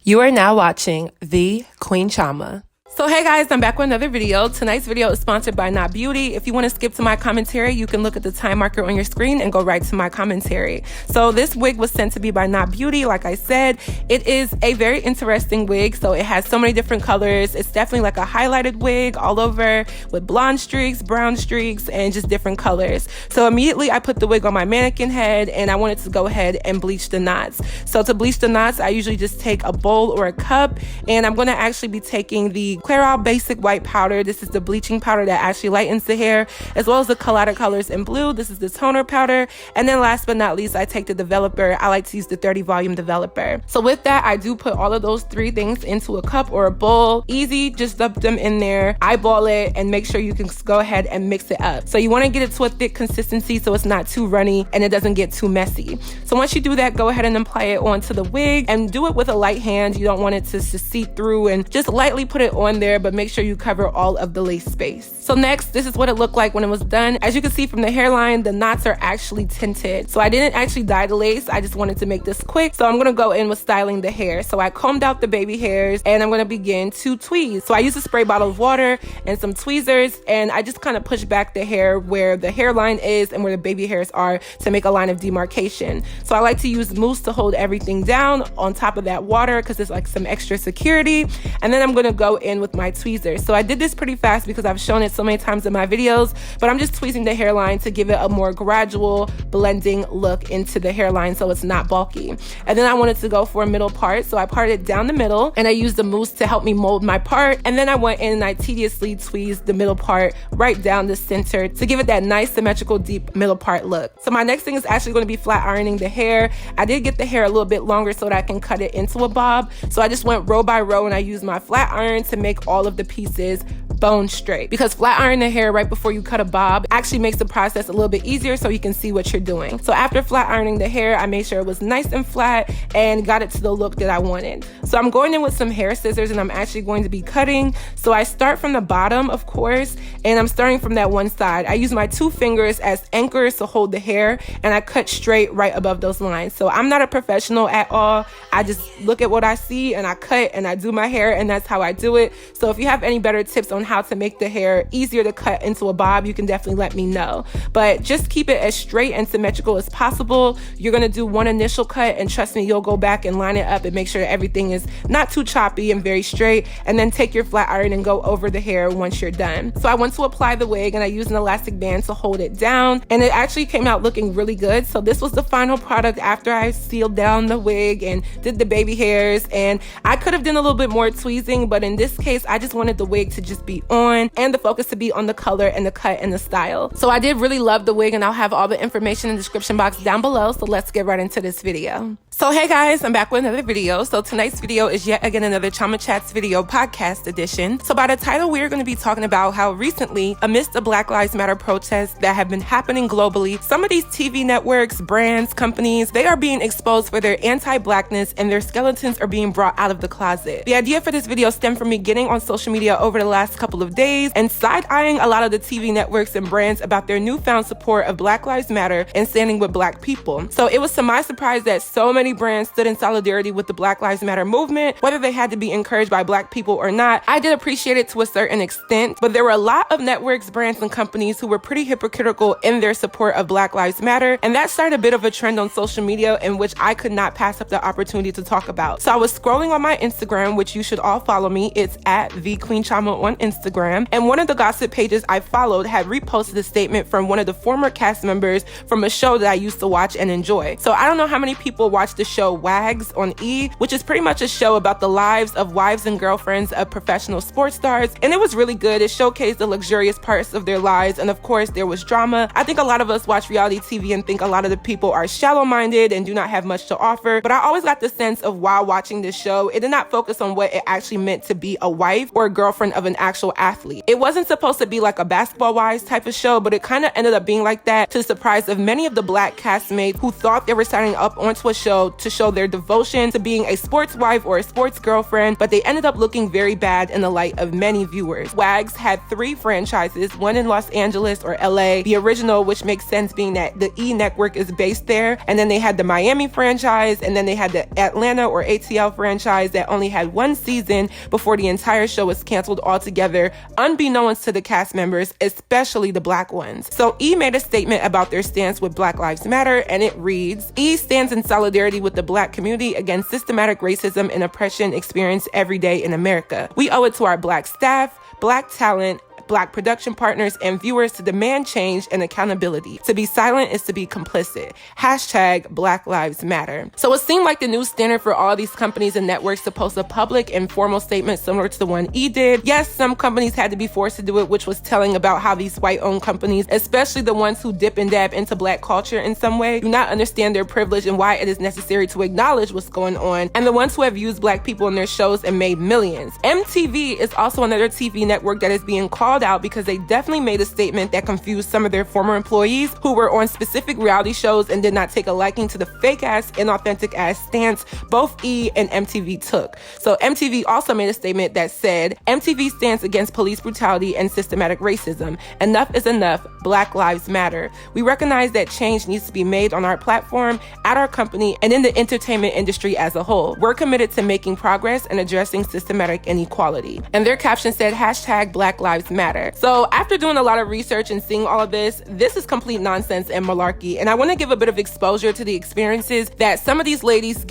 You are now watching the Queen Chioma. So hey guys, I'm back with another video. Tonight's video is sponsored by NaBeauty. If you want to skip to my commentary, you can look at the time marker on your screen and go right to my commentary. So this wig was sent to me by NaBeauty. Like I said, it is a very interesting wig. So it has so many different colors. It's definitely like a highlighted wig all over with blonde streaks, brown streaks, and just different colors. So immediately I put the wig on my mannequin head and I wanted to go ahead and bleach the knots. So to bleach the knots, I usually just take a bowl or a cup, and I'm going to actually be taking the Clairol Basic White Powder. This is the bleaching powder that actually lightens the hair, as well as the Colada Colors in Blue. This is the toner powder. And then last but not least, I take the developer. I like to use the 30 volume developer. So with that, I do put all of those three things into a cup or a bowl. Easy, just dump them in there, eyeball it, and make sure you can go ahead and mix it up. So you want to get it to a thick consistency so it's not too runny and it doesn't get too messy. So once you do that, go ahead and apply it onto the wig and do it with a light hand. You don't want it to see through, and just lightly put it on there, but make sure you cover all of the lace space. So next, this is what it looked like when it was done. As you can see from the hairline, the knots are actually tinted. So I didn't actually dye the lace. I just wanted to make this quick. So I'm going to go in with styling the hair. So I combed out the baby hairs and I'm going to begin to tweeze. So I used a spray bottle of water and some tweezers, and I just kind of push back the hair where the hairline is and where the baby hairs are to make a line of demarcation. So I like to use mousse to hold everything down on top of that water because it's like some extra security. And then I'm going to go in with my tweezers. So I did this pretty fast because I've shown it so many times in my videos, but I'm just tweezing the hairline to give it a more gradual blending look into the hairline so it's not bulky. And then I wanted to go for a middle part, so I parted it down the middle and I used the mousse to help me mold my part. And then I went in and I tediously tweezed the middle part right down the center to give it that nice symmetrical deep middle part look. So my next thing is actually going to be flat ironing the hair. I did get the hair a little bit longer so that I can cut it into a bob. So I just went row by row and I used my flat iron to make all of the pieces bone straight, because flat iron the hair right before you cut a bob actually makes the process a little bit easier so you can see what you're doing. So after flat ironing the hair, I made sure it was nice and flat and got it to the look that I wanted. So I'm going in with some hair scissors and I'm actually going to be cutting. So I start from the bottom, of course, and I'm starting from that one side. I use my two fingers as anchors to hold the hair, and I cut straight right above those lines. So I'm not a professional at all. I just look at what I see and I cut and I do my hair, and that's how I do it. So if you have any better tips on how to make the hair easier to cut into a bob, you can definitely let me know. But just keep it as straight and symmetrical as possible. You're going to do one initial cut, and trust me, you'll go back and line it up and make sure that everything is not too choppy and very straight, and then take your flat iron and go over the hair once you're done. So I went to apply the wig and I used an elastic band to hold it down, and it actually came out looking really good. So this was the final product after I sealed down the wig and did the baby hairs. And I could have done a little bit more tweezing, but in this case I just wanted the wig to just be on and the focus to be on the color and the cut and the style. So I did really love the wig, and I'll have all the information in the description box down below. So let's get right into this video. So hey guys, I'm back with another video. So tonight's video is yet again another Chioma Chats video podcast edition. So by the title, we're going to be talking about how recently, amidst the Black Lives Matter protests that have been happening globally, some of these TV networks, brands, companies, they are being exposed for their anti-blackness and their skeletons are being brought out of the closet. The idea for this video stemmed from me getting on social media over the last couple of days and side-eyeing a lot of the TV networks and brands about their newfound support of Black Lives Matter and standing with Black people. So it was to my surprise that so many brands stood in solidarity with the Black Lives Matter movement, whether they had to be encouraged by Black people or not. I did appreciate it to a certain extent, but there were a lot of networks, brands, and companies who were pretty hypocritical in their support of Black Lives Matter, and that started a bit of a trend on social media in which I could not pass up the opportunity to talk about. So I was scrolling on my Instagram, which you should all follow me. It's at the Queen Chioma on Instagram, and one of the gossip pages I followed had reposted a statement from one of the former cast members from a show that I used to watch and enjoy. So I don't know how many people watch the show Wags on E!, which is pretty much a show about the lives of wives and girlfriends of professional sports stars, and it was really good. It showcased the luxurious parts of their lives, and of course there was drama. I think a lot of us watch reality TV and think a lot of the people are shallow-minded and do not have much to offer, but I always got the sense of while watching this show, it did not focus on what it actually meant to be a wife or a girlfriend of an actual actual athlete. It wasn't supposed to be like a Basketball Wives type of show, but it kind of ended up being like that, to the surprise of many of the black castmates who thought they were signing up onto a show to show their devotion to being a sports wife or a sports girlfriend, but they ended up looking very bad in the light of many viewers. Wags had 3 franchises, one in Los Angeles or LA, the original, which makes sense being that the E network is based there, and then they had the Miami franchise, and then they had the Atlanta or ATL franchise that only had 1 season before the entire show was canceled altogether, unbeknownst to the cast members, especially the black ones. So E made a statement about their stance with Black Lives Matter, and it reads, "E stands in solidarity with the black community against systematic racism and oppression experienced every day in America. We owe it to our black staff, black talent, black production partners, and viewers to demand change and accountability. To be silent is to be complicit. Hashtag Black Lives Matter." So it seemed like the new standard for all these companies and networks to post a public and formal statement similar to the one E did. Yes, some companies had to be forced to do it, which was telling about how these white-owned companies, especially the ones who dip and dab into black culture in some way, do not understand their privilege and why it is necessary to acknowledge what's going on, and the ones who have used black people in their shows and made millions. MTV is also another TV network that is being called out because they definitely made a statement that confused some of their former employees who were on specific reality shows and did not take a liking to the fake-ass, inauthentic-ass stance both E and MTV took. So MTV also made a statement that said, "MTV stands against police brutality and systematic racism. Enough is enough. Black Lives Matter. We recognize that change needs to be made on our platform, at our company, and in the entertainment industry as a whole. We're committed to making progress and addressing systematic inequality." And their caption said, hashtag Black Lives Matter. So after doing a lot of research and seeing all of this is complete nonsense and malarkey. And I want to give a bit of exposure to the experiences that some of these ladies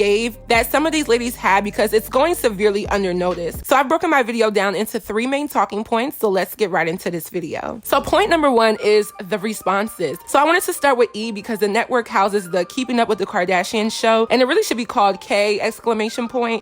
had, because it's going severely undernoticed. So I've broken my video down into 3 main talking points. So let's get right into this video. So point number 1 is the responses. So I wanted to start with E because the network houses the Keeping Up with the Kardashians show, and it really should be called K !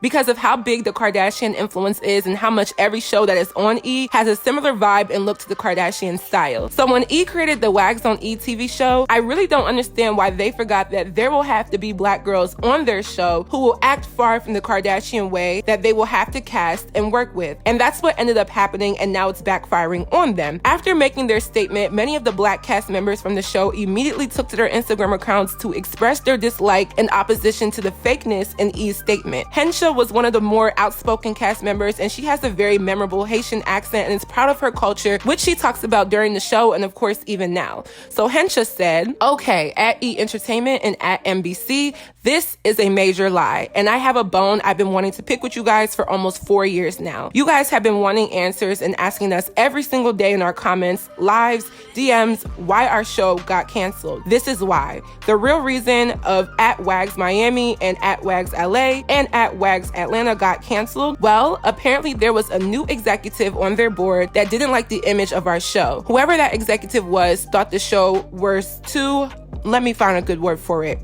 Because of how big the Kardashian influence is and how much every show that is on E has a similar vibe and look to the Kardashian style. So when E created the Wags on E TV show, I really don't understand why they forgot that there will have to be black girls on their show who will act far from the Kardashian way that they will have to cast and work with. And that's what ended up happening, and now it's backfiring on them. After making their statement, many of the black cast members from the show immediately took to their Instagram accounts to express their dislike and opposition to the fakeness in E's statement. Henschel was one of the more outspoken cast members, and she has a very memorable Haitian accent and is proud of her culture, which she talks about during the show and of course even now. So Henschel said, "Okay, at E Entertainment and at NBC, this is a major lie, and I have a bone I've been wanting to pick with you guys for almost 4 years now. You guys have been wanting answers and asking us every single day in our comments, lives, DMs, why our show got canceled. This is why. The real reason of at Wags Miami and at Wags LA and at Wags Atlanta got canceled, well, apparently there was a new executive on their board that didn't like the image of our show. Whoever that executive was thought the show was too, let me find a good word for it,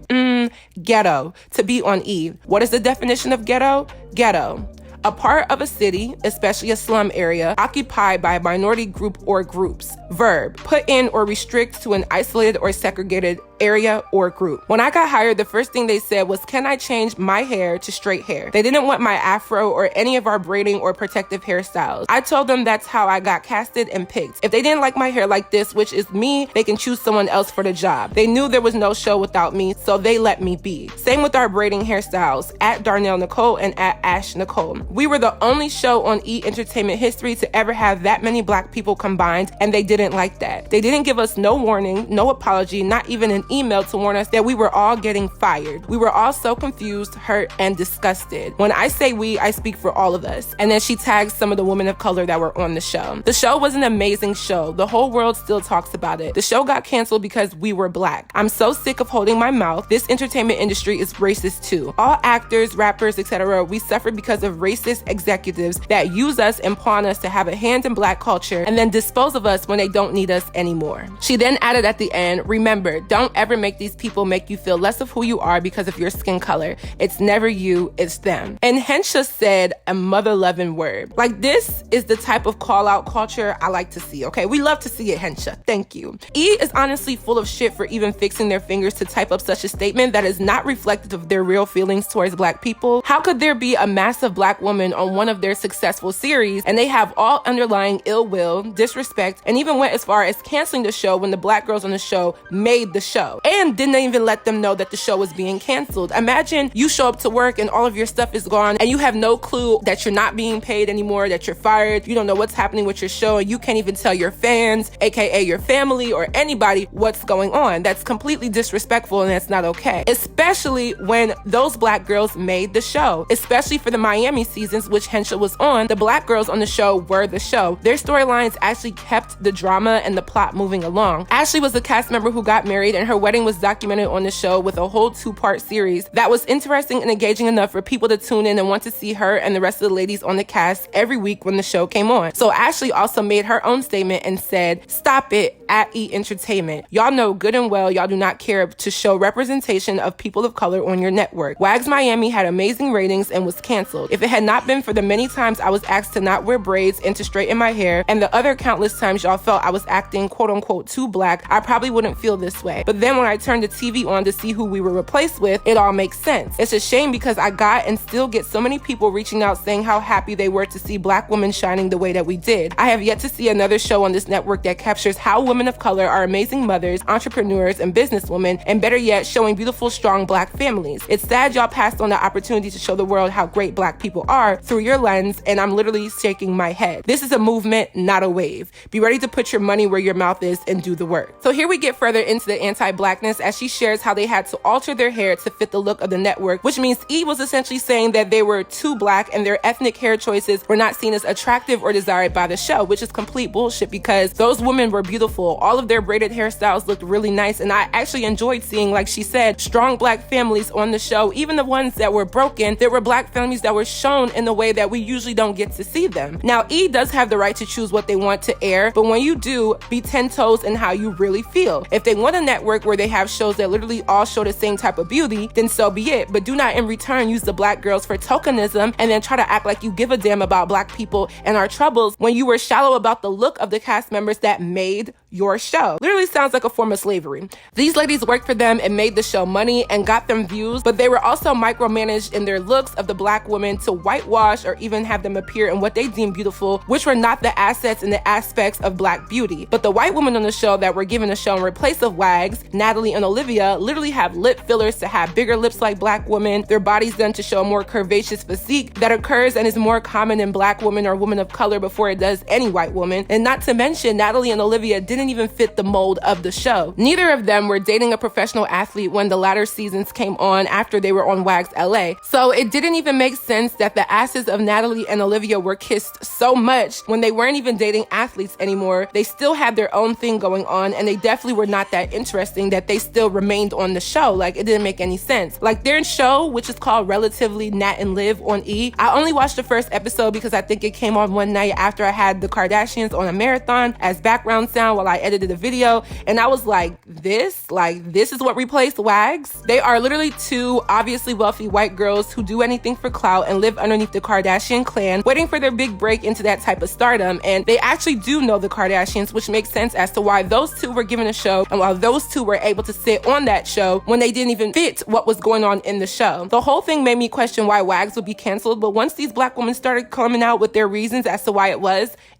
ghetto to be on E. What is the definition of ghetto? Ghetto: a part of a city, especially a slum area, occupied by a minority group or groups. Verb: put in or restrict to an isolated or segregated area or group. When I got hired, the first thing they said was, can I change my hair to straight hair? They didn't want my afro or any of our braiding or protective hairstyles. I told them that's how I got casted and picked. If they didn't like my hair like this, which is me, they can choose someone else for the job. They knew there was no show without me, so they let me be. Same with our braiding hairstyles, at Darnell Nicole and at Ash Nicole. We were the only show on E! Entertainment history to ever have that many black people combined, and they didn't like that. They didn't give us no warning, no apology, not even an email to warn us that we were all getting fired. We were all so confused, hurt, and disgusted. When I say we, I speak for all of us. And then she tags some of the women of color that were on the show. The show was an amazing show. The whole world still talks about it. The show got canceled because we were black. I'm so sick of holding my mouth. This entertainment industry is racist too. All actors, rappers, etc., we suffer because of racist executives that use us and pawn us to have a hand in black culture and then dispose of us when they don't need us anymore. She then added at the end, remember, don't ever make these people make you feel less of who you are because of your skin color. It's never you, it's them. And Henschel said a mother-loving word. Like, this is the type of call-out culture I like to see, okay? We love to see it, Henschel. Thank you. E is honestly full of shit for even fixing their fingers to type up such a statement that is not reflective of their real feelings towards black people. How could there be a massive black woman on one of their successful series and they have all underlying ill will, disrespect, and even went as far as canceling the show when the black girls on the show made the show and didn't even let them know that the show was being canceled? Imagine you show up to work and all of your stuff is gone and you have no clue that you're not being paid anymore, that you're fired, you don't know what's happening with your show, and you can't even tell your fans, aka your family or anybody, what's going on. That's completely disrespectful and that's not okay. Especially when those black girls made the show. Especially for the Miami seasons, which Henschel was on, the black girls on the show were the show. Their storylines actually kept the drama and the plot moving along. Ashley was a cast member who got married and her wedding was documented on the show with a whole 2-part series that was interesting and engaging enough for people to tune in and want to see her and the rest of the ladies on the cast every week when the show came on. So Ashley also made her own statement and said, "Stop it at E Entertainment. Y'all know good and well y'all do not care to show representation of people of color on your network. Wags Miami had amazing ratings and was canceled. If it had not been for the many times I was asked to not wear braids and to straighten my hair and the other countless times y'all felt I was acting quote unquote too black, I probably wouldn't feel this way. But then when I turned the TV on to see who we were replaced with, it all makes sense. It's a shame because I got and still get so many people reaching out saying how happy they were to see black women shining the way that we did. I have yet to see another show on this network that captures how women of color are amazing mothers, entrepreneurs, and businesswomen, and better yet, showing beautiful, strong black families. It's sad y'all passed on the opportunity to show the world how great black people are through your lens, and I'm literally shaking my head. This is a movement, not a wave. Be ready to put your money where your mouth is and do the work." So here we get further into the anti-blackness as she shares how they had to alter their hair to fit the look of the network, which means E was essentially saying that they were too black and their ethnic hair choices were not seen as attractive or desired by the show, which is complete bullshit because those women were beautiful. All of their braided hairstyles looked really nice, and I actually enjoyed seeing, like she said, strong black families on the show. Even the ones that were broken, there were black families that were shown in a way that we usually don't get to see them. Now, E does have the right to choose what they want to air, but when you do, be 10 toes in how you really feel. If they want a network where they have shows that literally all show the same type of beauty, then so be it, but do not in return use the black girls for tokenism and then try to act like you give a damn about black people and our troubles when you were shallow about the look of the cast members that made your show. Literally sounds like a form of slavery. These ladies worked for them and made the show money and got them views, but they were also micromanaged in their looks of the black women to whitewash or even have them appear in what they deemed beautiful, which were not the assets and the aspects of black beauty. But the white women on the show that were given a show in replace of Wags, Natalie and Olivia, literally have lip fillers to have bigger lips like black women, their bodies done to show a more curvaceous physique that occurs and is more common in black women or women of color before it does any white woman. And not to mention, Natalie and Olivia didn't even fit the mold of the show. Neither of them were dating a professional athlete when the latter seasons came on after they were on Wags LA. So it didn't even make sense that the asses of Natalie and Olivia were kissed so much when they weren't even dating athletes anymore. They still had their own thing going on, and they definitely were not that interesting that they still remained on the show. Like, it didn't make any sense. Like, their show, which is called Relatively Nat and Liv on E, I only watched the first episode because I think it came on one night after I had the Kardashians on a marathon as background sound while I edited the video, and I was like, this is what replaced Wags? They are literally two obviously wealthy white girls who do anything for clout and live underneath the Kardashian clan, waiting for their big break into that type of stardom, and they actually do know the Kardashians, which makes sense as to why those two were given a show and why those two were able to sit on that show when they didn't even fit what was going on in the show. The whole thing made me question why Wags would be canceled, but once these black women started coming out with their reasons as to why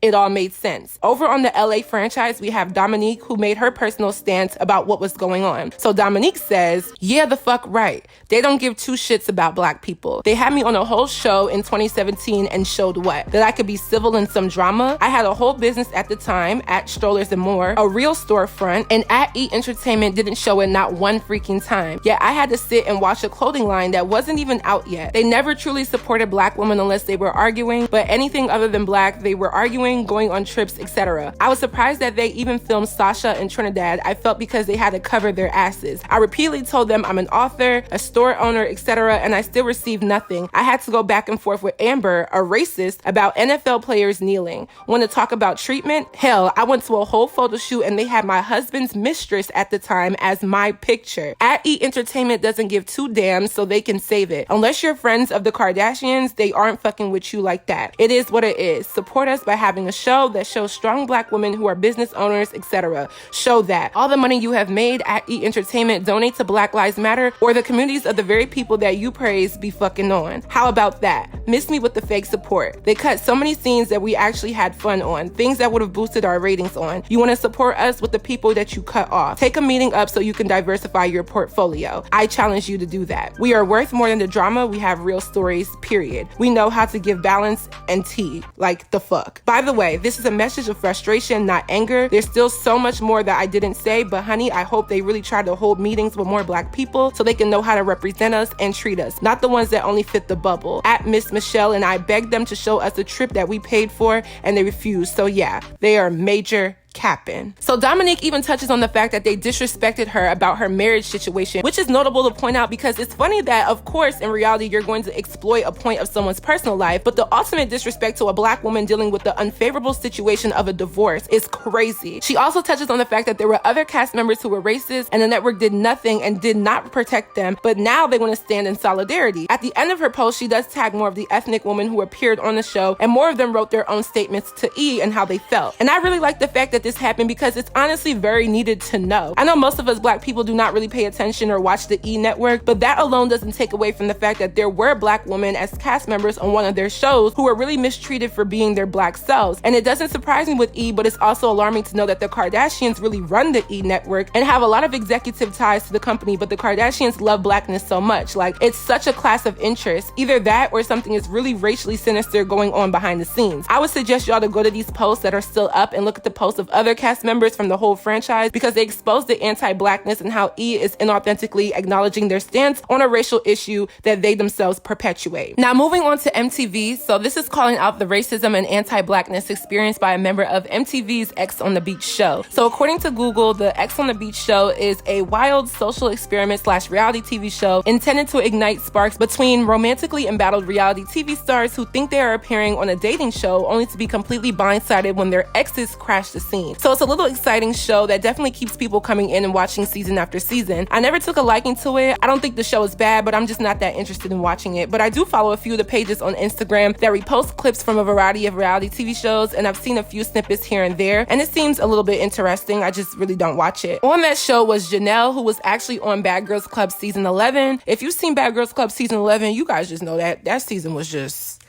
it all made sense. Over on the LA franchise, we have Dominique, who made her personal stance about what was going on. So Dominique says, "Yeah, the fuck right. They don't give two shits about black people. They had me on a whole show in 2017 and showed what? That I could be civil in some drama. I had a whole business at the time, at Strollers and More, a real storefront, and at E Entertainment didn't show it not one freaking time. Yet I had to sit and watch a clothing line that wasn't even out yet. They never truly supported black women unless they were arguing, but anything other than black, they were arguing, going on trips, etc. I was surprised that they even even filmed Sasha and Trinidad, I felt because they had to cover their asses. I repeatedly told them I'm an author, a store owner, etc., and I still received nothing. I had to go back and forth with Amber, a racist, about NFL players kneeling. Want to talk about treatment? Hell, I went to a whole photo shoot and they had my husband's mistress at the time as my picture. At E! Entertainment doesn't give two damns, so they can save it. Unless you're friends of the Kardashians, they aren't fucking with you like that. It is what it is. Support us by having a show that shows strong black women who are business owners, etc. Show that. All the money you have made at E! Entertainment, donate to Black Lives Matter or the communities of the very people that you praise be fucking on. How about that? Miss me with the fake support. They cut so many scenes that we actually had fun on, things that would have boosted our ratings on. You want to support us with the people that you cut off. Take a meeting up so you can diversify your portfolio. I challenge you to do that. We are worth more than the drama. We have real stories, period. We know how to give balance and tea. Like the fuck. By the way, this is a message of frustration, not anger. There's still so much more that I didn't say, but honey, I hope they really try to hold meetings with more black people so they can know how to represent us and treat us, not the ones that only fit the bubble. At Miss Michelle and I begged them to show us a trip that we paid for and they refused. So yeah, they are major capping. So Dominique even touches on the fact that they disrespected her about her marriage situation, which is notable to point out because it's funny that, of course, in reality, you're going to exploit a point of someone's personal life, but the ultimate disrespect to a black woman dealing with the unfavorable situation of a divorce is crazy. She also touches on the fact that there were other cast members who were racist and the network did nothing and did not protect them, but now they want to stand in solidarity. At the end of her post, she does tag more of the ethnic women who appeared on the show, and more of them wrote their own statements to E! And how they felt. And I really like the fact that this happened because it's honestly very needed to know. I know most of us black people do not really pay attention or watch the E! Network, but that alone doesn't take away from the fact that there were black women as cast members on one of their shows who were really mistreated for being their black selves. And it doesn't surprise me with E! But it's also alarming to know that the Kardashians really run the E! Network and have a lot of executive ties to the company, but the Kardashians love blackness so much. Like, it's such a class of interest. Either that or something is really racially sinister going on behind the scenes. I would suggest y'all to go to these posts that are still up and look at the posts of other cast members from the whole franchise because they expose the anti-blackness and how E! is inauthentically acknowledging their stance on a racial issue that they themselves perpetuate. Now moving on to MTV. So this is calling out the racism and anti-blackness experienced by a member of MTV's X on the Beach show. So according to Google, the X on the Beach show is a wild social experiment / reality TV show intended to ignite sparks between romantically embattled reality TV stars who think they are appearing on a dating show only to be completely blindsided when their exes crash the scene. So it's a little exciting show that definitely keeps people coming in and watching season after season. I never took a liking to it. I don't think the show is bad, but I'm just not that interested in watching it. But I do follow a few of the pages on Instagram that repost clips from a variety of reality TV shows, and I've seen a few snippets here and there, and it seems a little bit interesting. I just really don't watch it. On that show was Janelle, who was actually on Bad Girls Club season 11. If you've seen Bad Girls Club season 11, you guys just know that that season was just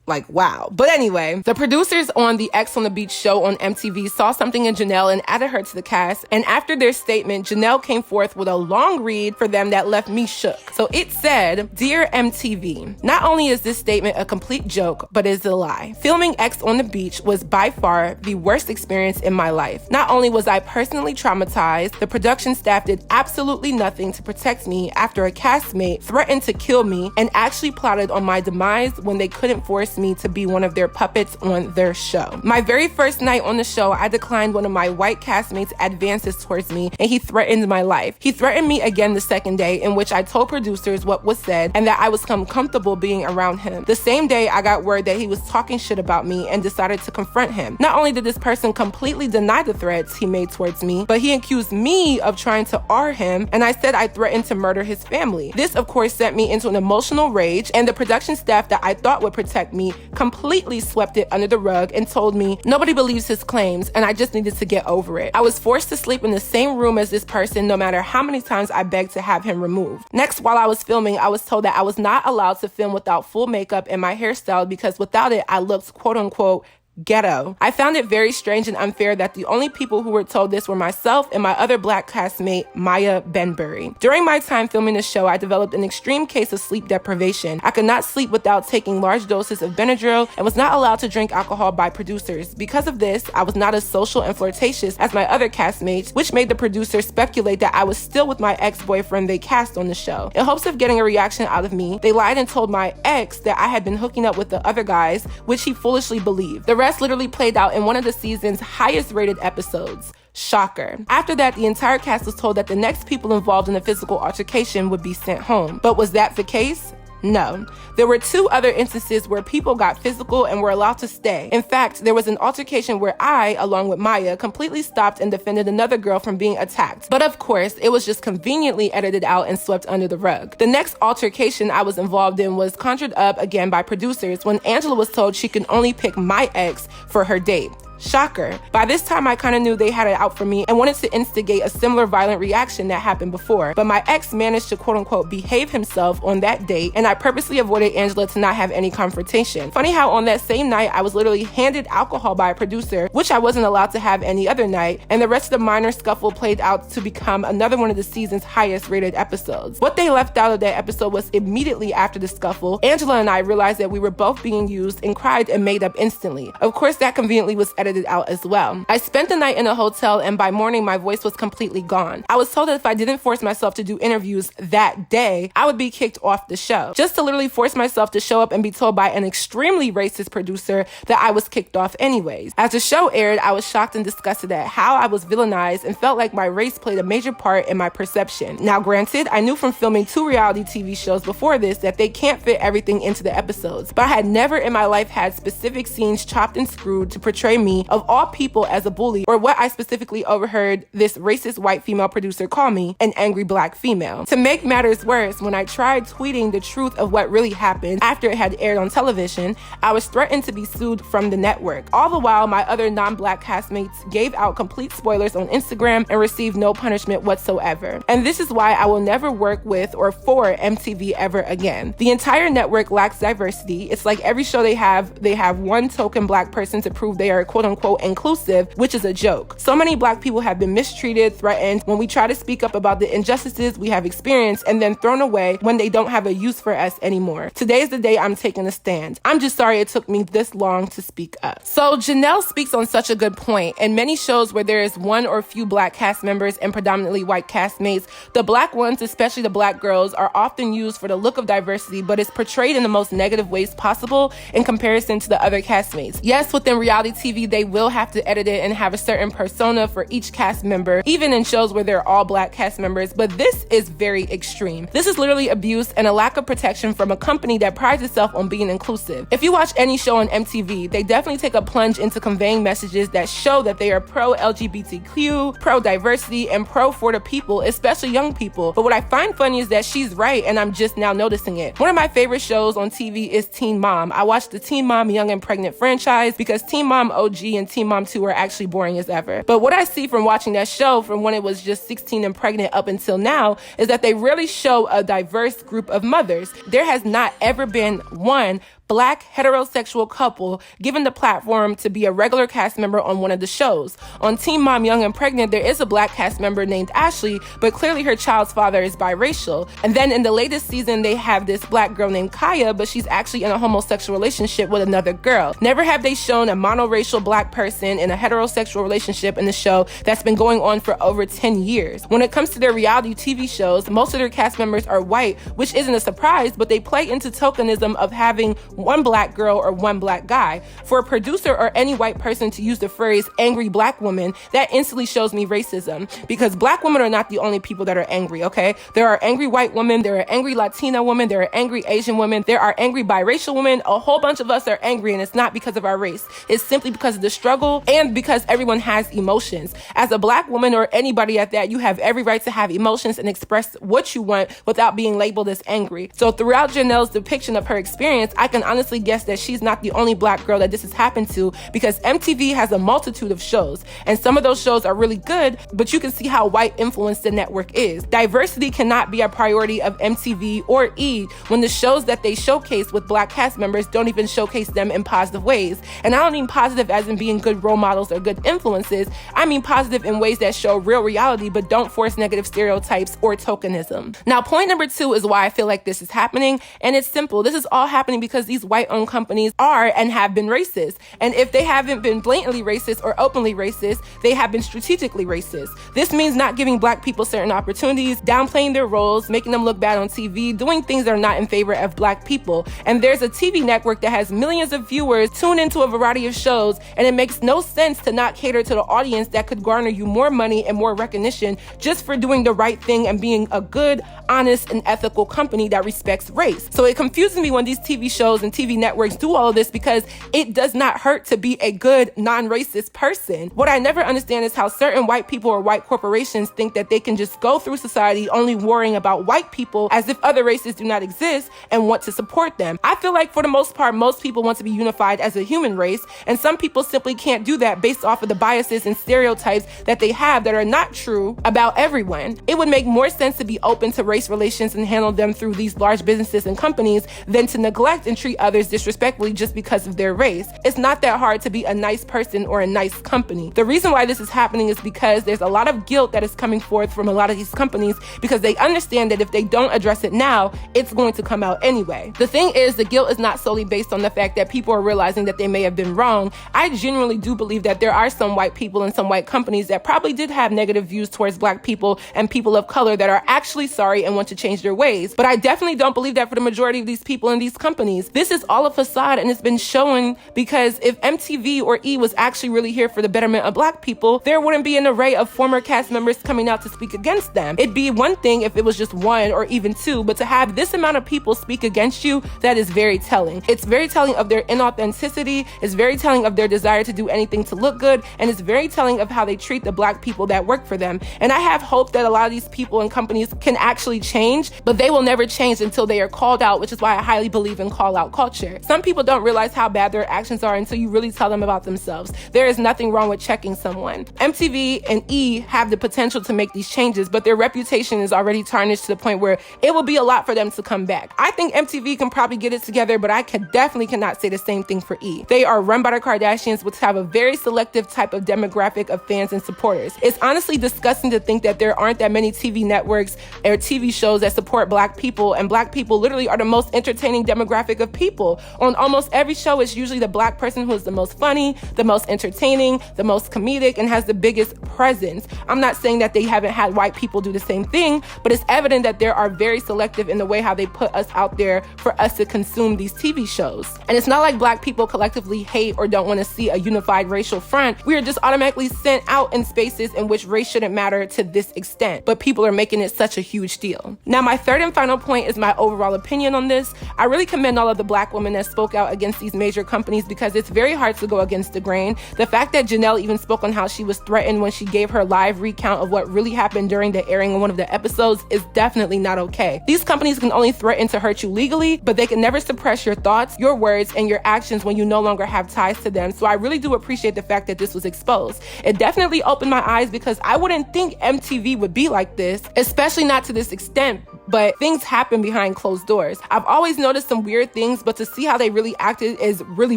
like, wow. But anyway, the producers on the X on the Beach show on MTV saw something in Janelle and added her to the cast. And after their statement, Janelle came forth with a long read for them that left me shook. So it said, "Dear MTV, not only is this statement a complete joke, but it's a lie. Filming X on the Beach was by far the worst experience in my life. Not only was I personally traumatized, the production staff did absolutely nothing to protect me after a castmate threatened to kill me and actually plotted on my demise when they couldn't force me to be one of their puppets on their show. My very first night on the show, I declined one of my white castmates' advances towards me, and he threatened my life. He threatened me again the second day, in which I told producers what was said and that I was comfortable being around him. The same day, I got word that he was talking shit about me and decided to confront him. Not only did this person completely deny the threats he made towards me, but he accused me of trying to R him, and I said I threatened to murder his family. This, of course, sent me into an emotional rage, and the production staff that I thought would protect me completely swept it under the rug and told me nobody believes his claims and I just needed to get over it. I was forced to sleep in the same room as this person no matter how many times I begged to have him removed. Next, while I was filming, I was told that I was not allowed to film without full makeup and my hairstyle because without it, I looked quote unquote ghetto. I found it very strange and unfair that the only people who were told this were myself and my other black castmate, Maya Benbury. During my time filming the show, I developed an extreme case of sleep deprivation. I could not sleep without taking large doses of Benadryl and was not allowed to drink alcohol by producers. Because of this, I was not as social and flirtatious as my other castmates, which made the producers speculate that I was still with my ex-boyfriend they cast on the show. In hopes of getting a reaction out of me, they lied and told my ex that I had been hooking up with the other guys, which he foolishly believed. The rest literally played out in one of the season's highest rated episodes. Shocker. After that, the entire cast was told that the next people involved in the physical altercation would be sent home. But was that the case? No. There were 2 other instances where people got physical and were allowed to stay. In fact, there was an altercation where I, along with Maya, completely stopped and defended another girl from being attacked. But of course, it was just conveniently edited out and swept under the rug. The next altercation I was involved in was conjured up again by producers when Angela was told she could only pick my ex for her date. Shocker. By this time, I kind of knew they had it out for me and wanted to instigate a similar violent reaction that happened before. But my ex managed to quote unquote behave himself on that date, and I purposely avoided Angela to not have any confrontation. Funny how on that same night, I was literally handed alcohol by a producer, which I wasn't allowed to have any other night, and the rest of the minor scuffle played out to become another one of the season's highest rated episodes. What they left out of that episode was immediately after the scuffle, Angela and I realized that we were both being used and cried and made up instantly. Of course, that conveniently was edited out as well. I spent the night in a hotel, and by morning my voice was completely gone. I was told that if I didn't force myself to do interviews that day, I would be kicked off the show. Just to literally force myself to show up and be told by an extremely racist producer that I was kicked off anyways. As the show aired, I was shocked and disgusted at how I was villainized and felt like my race played a major part in my perception. Now granted, I knew from filming 2 reality TV shows before this that they can't fit everything into the episodes, but I had never in my life had specific scenes chopped and screwed to portray me of all people as a bully, or what I specifically overheard this racist white female producer call me, an angry black female. To make matters worse, when I tried tweeting the truth of what really happened after it had aired on television, I was threatened to be sued from the network. All the while, my other non-black castmates gave out complete spoilers on Instagram and received no punishment whatsoever. And this is why I will never work with or for MTV ever again. The entire network lacks diversity. It's like every show they have one token black person to prove they are quote unquote inclusive, which is a joke. So many black people have been mistreated, threatened when we try to speak up about the injustices we have experienced, and then thrown away when they don't have a use for us anymore. Today is the day I'm taking a stand. I'm just sorry it took me this long to speak up. So Janelle speaks on such a good point. In many shows where there is one or few black cast members and predominantly white castmates, the black ones, especially the black girls, are often used for the look of diversity, but it's portrayed in the most negative ways possible in comparison to the other castmates. Yes, within reality TV, they will have to edit it and have a certain persona for each cast member, even in shows where they're all black cast members, but this is very extreme. This is literally abuse and a lack of protection from a company that prides itself on being inclusive. If you watch any show on MTV, they definitely take a plunge into conveying messages that show that they are pro-LGBTQ, pro-diversity, and pro for the people, especially young people. But what I find funny is that she's right, and I'm just now noticing it. One of my favorite shows on TV is Teen Mom. I watched the Teen Mom Young and Pregnant franchise because Teen Mom OG and Teen Mom 2 are actually boring as ever. But what I see from watching that show from when it was just 16 and pregnant up until now is that they really show a diverse group of mothers. There has not ever been one black heterosexual couple given the platform to be a regular cast member on one of the shows. On Teen Mom Young and Pregnant, there is a black cast member named Ashley, but clearly her child's father is biracial. And then in the latest season, they have this black girl named Kaya, but she's actually in a homosexual relationship with another girl. Never have they shown a monoracial black person in a heterosexual relationship in the show that's been going on for over 10 years. When it comes to their reality TV shows, most of their cast members are white, which isn't a surprise, but they play into tokenism of having one black girl or one black guy. For a producer or any white person to use the phrase angry black woman, that instantly shows me racism, because black women are not the only people that are angry, okay? There are angry white women, there are angry Latina women, there are angry Asian women, there are angry biracial women. A whole bunch of us are angry, and it's not because of our race. It's simply because of the struggle and because everyone has emotions. As a black woman or anybody at that, you have every right to have emotions and express what you want without being labeled as angry. So throughout Janelle's depiction of her experience, I can honestly guess that she's not the only black girl that this has happened to, because MTV has a multitude of shows, and some of those shows are really good, but you can see how white influenced the network is. Diversity cannot be a priority of MTV or E when the shows that they showcase with black cast members don't even showcase them in positive ways. And I don't mean positive as in being good role models or good influences. I mean positive in ways that show real reality but don't force negative stereotypes or tokenism. Now, point number 2 is why I feel like this is happening, and it's simple. This is all happening because these white-owned companies are and have been racist. And if they haven't been blatantly racist or openly racist, they have been strategically racist. This means not giving black people certain opportunities, downplaying their roles, making them look bad on TV, doing things that are not in favor of black people. And there's a TV network that has millions of viewers tune into a variety of shows, and it makes no sense to not cater to the audience that could garner you more money and more recognition just for doing the right thing and being a good, honest, and ethical company that respects race. So it confuses me when these TV shows and TV networks do all of this, because it does not hurt to be a good, non-racist person. What I never understand is how certain white people or white corporations think that they can just go through society only worrying about white people as if other races do not exist and want to support them. I feel like for the most part, most people want to be unified as a human race, and some people simply can't do that based off of the biases and stereotypes that they have that are not true about everyone. It would make more sense to be open to race relations and handle them through these large businesses and companies than to neglect and treat others disrespectfully just because of their race. It's not that hard to be a nice person or a nice company. The reason why this is happening is because there's a lot of guilt that is coming forth from a lot of these companies, because they understand that if they don't address it now, it's going to come out anyway. The thing is, the guilt is not solely based on the fact that people are realizing that they may have been wrong. I genuinely do believe that there are some white people and some white companies that probably did have negative views towards black people and people of color that are actually sorry and want to change their ways. But I definitely don't believe that for the majority of these people in these companies. This is all a facade, and it's been shown, because if MTV or E was actually really here for the betterment of black people, there wouldn't be an array of former cast members coming out to speak against them. It'd be one thing if it was just one or even two, but to have this amount of people speak against you, that is very telling. It's very telling of their inauthenticity, it's very telling of their desire to do anything to look good, and it's very telling of how they treat the black people that work for them. And I have hope that a lot of these people and companies can actually change, but they will never change until they are called out, which is why I highly believe in call-out culture. Some people don't realize how bad their actions are until you really tell them about themselves. There is nothing wrong with checking someone. MTV and E have the potential to make these changes, but their reputation is already tarnished to the point where it will be a lot for them to come back. I think MTV can probably get it together, but I definitely cannot say the same thing for E. They are run by the Kardashians, which have a very selective type of demographic of fans and supporters. It's honestly disgusting to think that there aren't that many TV networks or TV shows that support black people, and black people literally are the most entertaining demographic of people. On almost every show, it's usually the black person who is the most funny, the most entertaining, the most comedic, and has the biggest presence. I'm not saying that they haven't had white people do the same thing, but it's evident that they are very selective in the way how they put us out there for us to consume these TV shows. And it's not like black people collectively hate or don't want to see a unified racial front. We are just automatically sent out in spaces in which race shouldn't matter to this extent, but people are making it such a huge deal. Now, my third and final point is my overall opinion on this. I really commend all of the black women that spoke out against these major companies, because it's very hard to go against the grain. The fact that Janelle even spoke on how she was threatened when she gave her live recount of what really happened during the airing of one of the episodes is definitely not okay. These companies can only threaten to hurt you legally, but they can never suppress your thoughts, your words, and your actions when you no longer have ties to them. So I really do appreciate the fact that this was exposed. It definitely opened my eyes, because I wouldn't think MTV would be like this, especially not to this extent. But things happen behind closed doors. I've always noticed some weird things, but to see how they really acted is really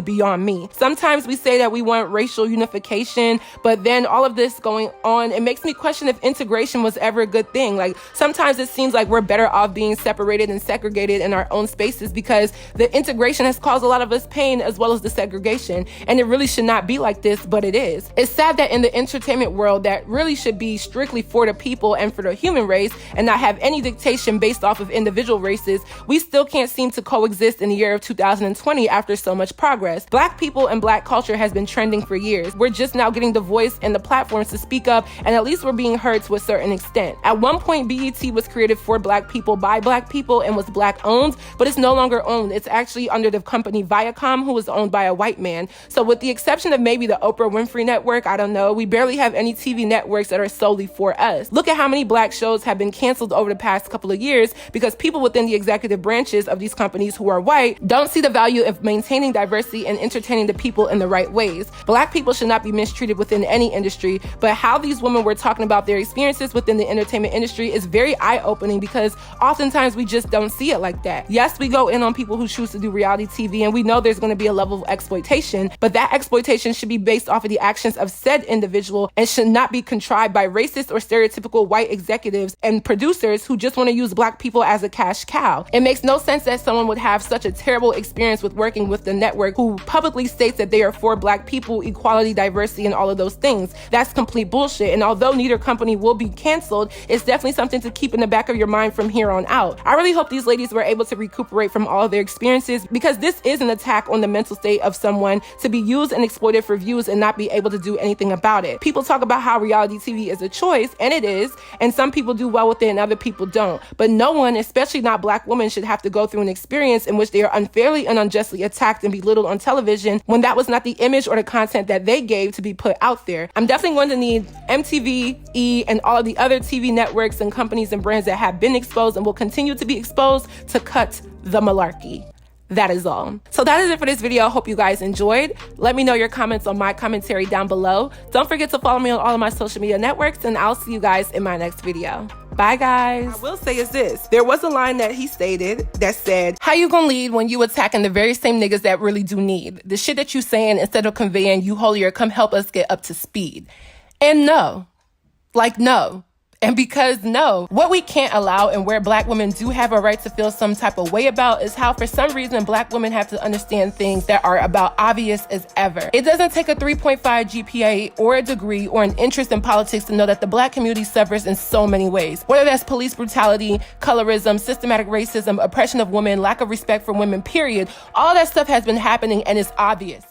beyond me. Sometimes we say that we want racial unification, but then all of this going on, it makes me question if integration was ever a good thing. Like, sometimes it seems like we're better off being separated and segregated in our own spaces, because the integration has caused a lot of us pain as well as the segregation. And it really should not be like this, but it is. It's sad that in the entertainment world that really should be strictly for the people and for the human race and not have any dictation based off of individual races, we still can't seem to coexist in the year of 2020 after so much progress. Black people and black culture has been trending for years. We're just now getting the voice and the platforms to speak up, and at least we're being heard to a certain extent. At one point, BET was created for black people by black people and was black owned, but it's no longer owned. It's actually under the company Viacom, who was owned by a white man. So with the exception of maybe the Oprah Winfrey Network, I don't know, we barely have any TV networks that are solely for us. Look at how many black shows have been canceled over the past couple of years because people within the executive branches of these companies who are white don't see the value of maintaining diversity and entertaining the people in the right ways. Black people should not be mistreated within any industry, but how these women were talking about their experiences within the entertainment industry is very eye-opening, because oftentimes we just don't see it like that. Yes, we go in on people who choose to do reality TV, and we know there's going to be a level of exploitation, but that exploitation should be based off of the actions of said individual and should not be contrived by racist or stereotypical white executives and producers who just want to use black people as a cash cow. It makes no sense that someone would have such a terrible experience with working with the network who publicly states that they are for black people, equality, diversity, and all of those things. That's complete bullshit. And although neither company will be canceled, it's definitely something to keep in the back of your mind from here on out. I really hope these ladies were able to recuperate from all of their experiences, because this is an attack on the mental state of someone to be used and exploited for views and not be able to do anything about it. People talk about how reality TV is a choice, and it is, and some people do well with it and other people don't. But no one, especially not black women, should have to go through an experience in which they are unfairly and unjustly attacked and belittled on television when that was not the image or the content that they gave to be put out there. I'm definitely going to need MTV, E, and all of the other TV networks and companies and brands that have been exposed and will continue to be exposed to cut the malarkey. That is all. So that is it for this video. I hope you guys enjoyed. Let me know your comments on my commentary down below. Don't forget to follow me on all of my social media networks, and I'll see you guys in my next video. Bye, guys. I will say is this. There was a line that he stated that said, how you gonna lead when you attacking the very same niggas that really do need? The shit that you saying, instead of conveying, you holier, come help us get up to speed. And no. Like, no. And because no, what we can't allow, and where black women do have a right to feel some type of way about, is how for some reason black women have to understand things that are about obvious as ever. It doesn't take a 3.5 GPA or a degree or an interest in politics to know that the black community suffers in so many ways. Whether that's police brutality, colorism, systematic racism, oppression of women, lack of respect for women, period. All that stuff has been happening and is obvious.